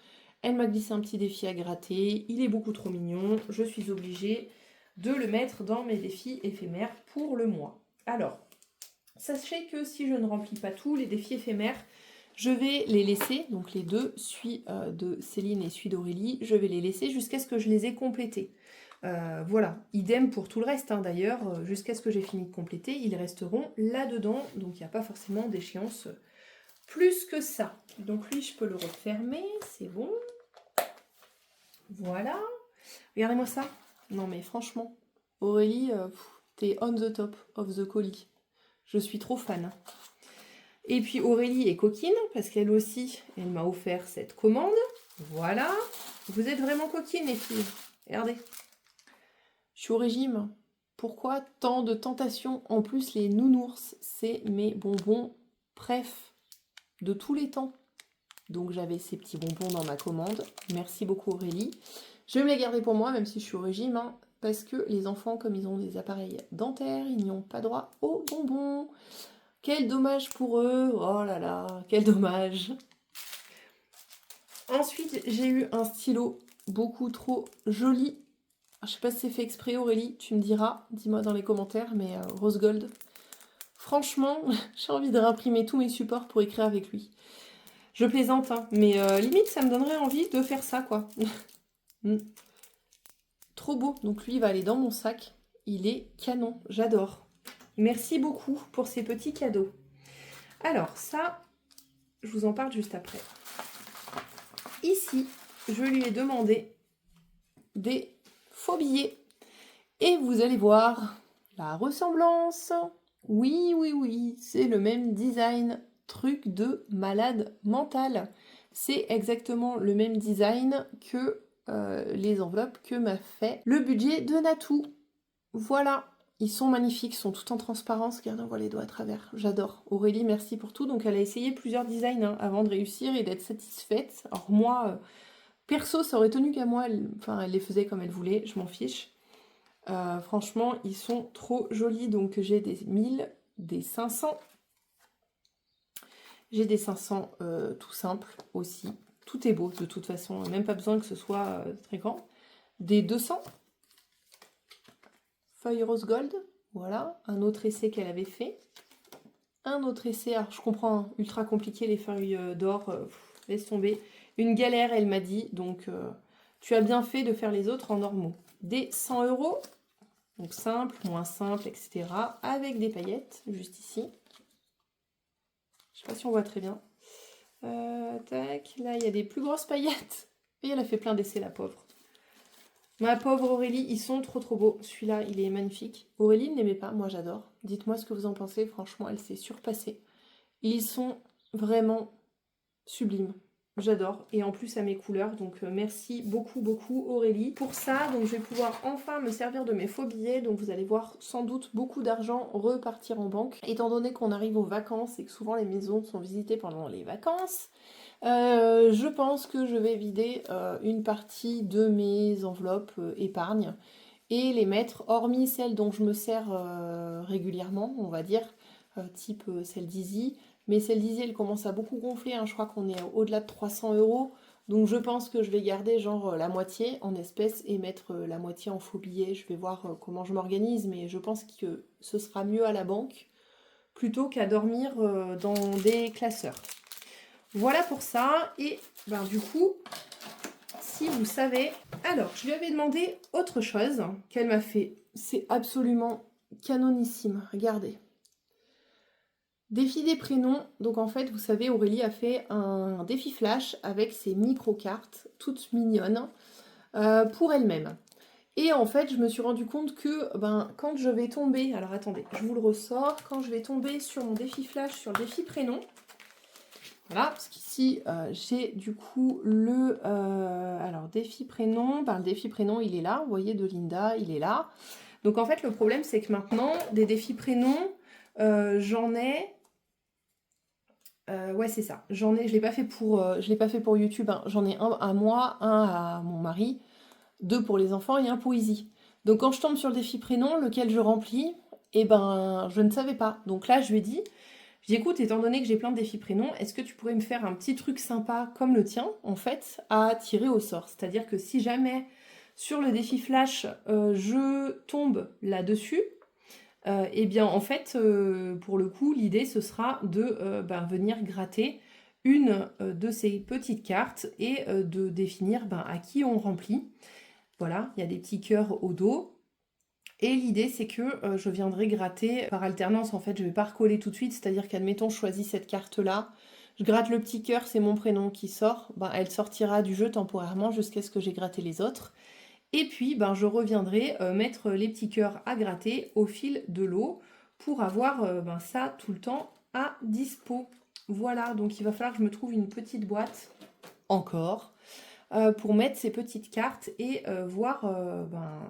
Elle m'a glissé un petit défi à gratter. Il est beaucoup trop mignon. Je suis obligée de le mettre dans mes défis éphémères pour le mois. Alors, sachez que si je ne remplis pas tous les défis éphémères, je vais les laisser, donc les deux, celui de Céline et celui d'Aurélie, je vais les laisser jusqu'à ce que je les ai complétés. Voilà, idem pour tout le reste d'ailleurs, jusqu'à ce que j'ai fini de compléter, ils resteront là-dedans, donc il n'y a pas forcément d'échéance plus que ça. Donc lui, je peux le refermer, c'est bon. Voilà. Regardez-moi ça. Non mais franchement, Aurélie, t'es on the top of the colis. Je suis trop fan. Et puis Aurélie est coquine, parce qu'elle aussi, elle m'a offert cette commande. Voilà. Vous êtes vraiment coquines, les filles. Regardez. Je suis au régime. Pourquoi tant de tentations? En plus, les nounours, c'est mes bonbons préf de tous les temps. Donc j'avais ces petits bonbons dans ma commande. Merci beaucoup Aurélie. Je vais me les garder pour moi, même si je suis au régime, parce que les enfants, comme ils ont des appareils dentaires, ils n'y ont pas droit aux bonbons. Quel dommage pour eux. Oh là là, quel dommage. Ensuite, j'ai eu un stylo beaucoup trop joli. Je sais pas si c'est fait exprès Aurélie, tu me diras. Dis-moi dans les commentaires, mais rose gold. Franchement, j'ai envie de réimprimer tous mes supports pour écrire avec lui. Je plaisante, mais limite, ça me donnerait envie de faire ça, quoi. Trop beau. Donc lui, il va aller dans mon sac. Il est canon. J'adore. Merci beaucoup pour ces petits cadeaux. Alors, ça, je vous en parle juste après. Ici, je lui ai demandé des faux billets. Et vous allez voir la ressemblance. Oui, oui, oui, c'est le même design. Truc de malade mental. C'est exactement le même design que les enveloppes que m'a fait le budget de Natou. Voilà, ils sont magnifiques, ils sont tout en transparence. Regardez, on voit les doigts à travers. J'adore. Aurélie, merci pour tout. Donc elle a essayé plusieurs designs avant de réussir et d'être satisfaite. Alors moi, perso, ça aurait tenu qu'à moi. Elle les faisait comme elle voulait, je m'en fiche. Franchement, ils sont trop jolis. Donc j'ai des 1000, des 500. J'ai des 500 tout simples aussi. Tout est beau de toute façon. Même pas besoin que ce soit très grand. Des 200. Feuille rose gold. Voilà. Un autre essai qu'elle avait fait. Un autre essai. Alors je comprends, ultra compliqué les feuilles d'or. Laisse tomber. Une galère, elle m'a dit. Donc tu as bien fait de faire les autres en normaux. Des 100 €. Donc simple, moins simple, etc. Avec des paillettes, juste ici. Je sais pas si on voit très bien. Tac, là il y a des plus grosses paillettes. Et elle a fait plein d'essais, la pauvre. Ma pauvre Aurélie, ils sont trop beaux. Celui-là, il est magnifique. Aurélie ne l'aimait pas, moi j'adore. Dites-moi ce que vous en pensez, franchement, elle s'est surpassée. Ils sont vraiment sublimes. J'adore. Et en plus à mes couleurs, donc merci beaucoup Aurélie. Pour ça, donc je vais pouvoir enfin me servir de mes faux billets. Donc vous allez voir sans doute beaucoup d'argent repartir en banque. Étant donné qu'on arrive aux vacances et que souvent les maisons sont visitées pendant les vacances, je pense que je vais vider une partie de mes enveloppes épargne et les mettre, hormis celles dont je me sers régulièrement, on va dire, type celle d'Easy. Mais celle d'Easy, elle commence à beaucoup gonfler, hein. Je crois qu'on est au-delà de 300 euros. Donc je pense que je vais garder genre la moitié en espèces et mettre la moitié en faux billets. Je vais voir comment je m'organise, mais je pense que ce sera mieux à la banque plutôt qu'à dormir dans des classeurs. Voilà pour ça. Et ben, du coup, si vous savez... Alors, je lui avais demandé autre chose qu'elle m'a fait. C'est absolument canonissime. Regardez. Défi des prénoms. Donc en fait, vous savez, Aurélie a fait un défi flash avec ses micro-cartes, toutes mignonnes, pour elle-même. Et en fait, je me suis rendu compte que quand je vais tomber... Alors attendez, je vous le ressors. Quand je vais tomber sur mon défi flash, sur le défi prénom... Voilà, parce qu'ici, j'ai du coup le... alors, défi prénom. Le défi prénom, il est là. Vous voyez, de Linda, il est là. Donc en fait, le problème, c'est que maintenant, des défis prénoms, j'en ai... ouais, c'est ça. Je l'ai pas fait pour YouTube, hein. J'en ai un à moi, un à mon mari, 2 pour les enfants et un pour Easy. Donc quand je tombe sur le défi prénom, lequel je remplis, eh ben, je ne savais pas. Donc là, je lui ai dit, écoute, étant donné que j'ai plein de défis prénoms, est-ce que tu pourrais me faire un petit truc sympa comme le tien, en fait, à tirer au sort? C'est-à-dire que si jamais, sur le défi flash, je tombe là-dessus, eh bien, en fait, pour le coup, l'idée, ce sera de venir gratter une de ces petites cartes et de définir à qui on remplit. Voilà, il y a des petits cœurs au dos. Et l'idée, c'est que je viendrai gratter par alternance. En fait, je ne vais pas recoller tout de suite. C'est-à-dire qu'admettons, je choisis cette carte-là. Je gratte le petit cœur, c'est mon prénom qui sort. Elle sortira du jeu temporairement jusqu'à ce que j'ai gratté les autres. Et puis, je reviendrai mettre les petits cœurs à gratter au fil de l'eau pour avoir ça tout le temps à dispo. Voilà, donc il va falloir que je me trouve une petite boîte, encore, pour mettre ces petites cartes et voir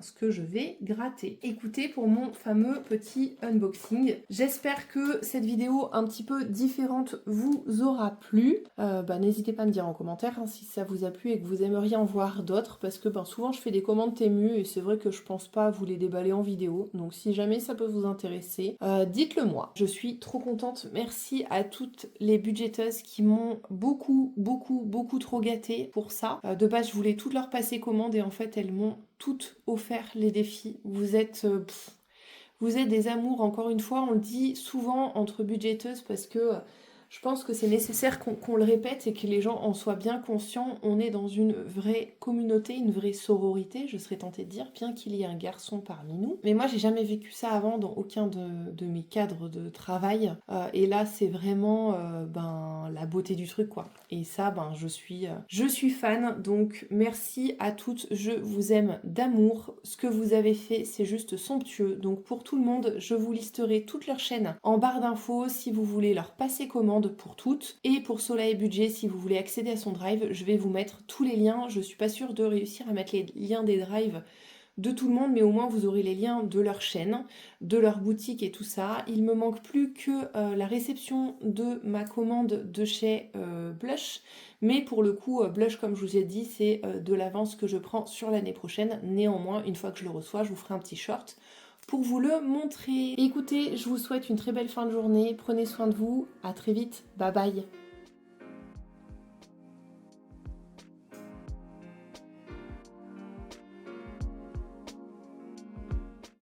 ce que je vais gratter. Écoutez, pour mon fameux petit unboxing, j'espère que cette vidéo un petit peu différente vous aura plu. N'hésitez pas à me dire en commentaire si ça vous a plu et que vous aimeriez en voir d'autres, parce que souvent je fais des commandes Temu et c'est vrai que je pense pas vous les déballer en vidéo. Donc si jamais ça peut vous intéresser, dites-le moi. Je suis trop contente. Merci à toutes les budgéteuses qui m'ont beaucoup trop gâtée pour ça. De base, je voulais toutes leur passer commande et en fait, elles m'ont toutes offert les défis. Vous êtes des amours, encore une fois, on le dit souvent entre budgéteuses parce que je pense que c'est nécessaire qu'on le répète et que les gens en soient bien conscients. On est dans une vraie communauté, une vraie sororité, je serais tentée de dire, bien qu'il y ait un garçon parmi nous. Mais moi, j'ai jamais vécu ça avant dans aucun de mes cadres de travail. Et là, c'est vraiment la beauté du truc, quoi. Et ça, je suis fan. Donc, merci à toutes. Je vous aime d'amour. Ce que vous avez fait, c'est juste somptueux. Donc, pour tout le monde, je vous listerai toutes leurs chaînes en barre d'infos si vous voulez leur passer commande pour toutes. Et pour Soleil Budget, si vous voulez accéder à son drive, je vais vous mettre tous les liens. Je suis pas sûre de réussir à mettre les liens des drives de tout le monde, mais au moins vous aurez les liens de leur chaîne, de leur boutique et tout ça. Il me manque plus que la réception de ma commande de chez Blush, mais pour le coup, Blush, comme je vous ai dit, c'est de l'avance que je prends sur l'année prochaine. Néanmoins, une fois que je le reçois, je vous ferai un petit short pour vous le montrer. Écoutez, je vous souhaite une très belle fin de journée, prenez soin de vous, à très vite, bye bye.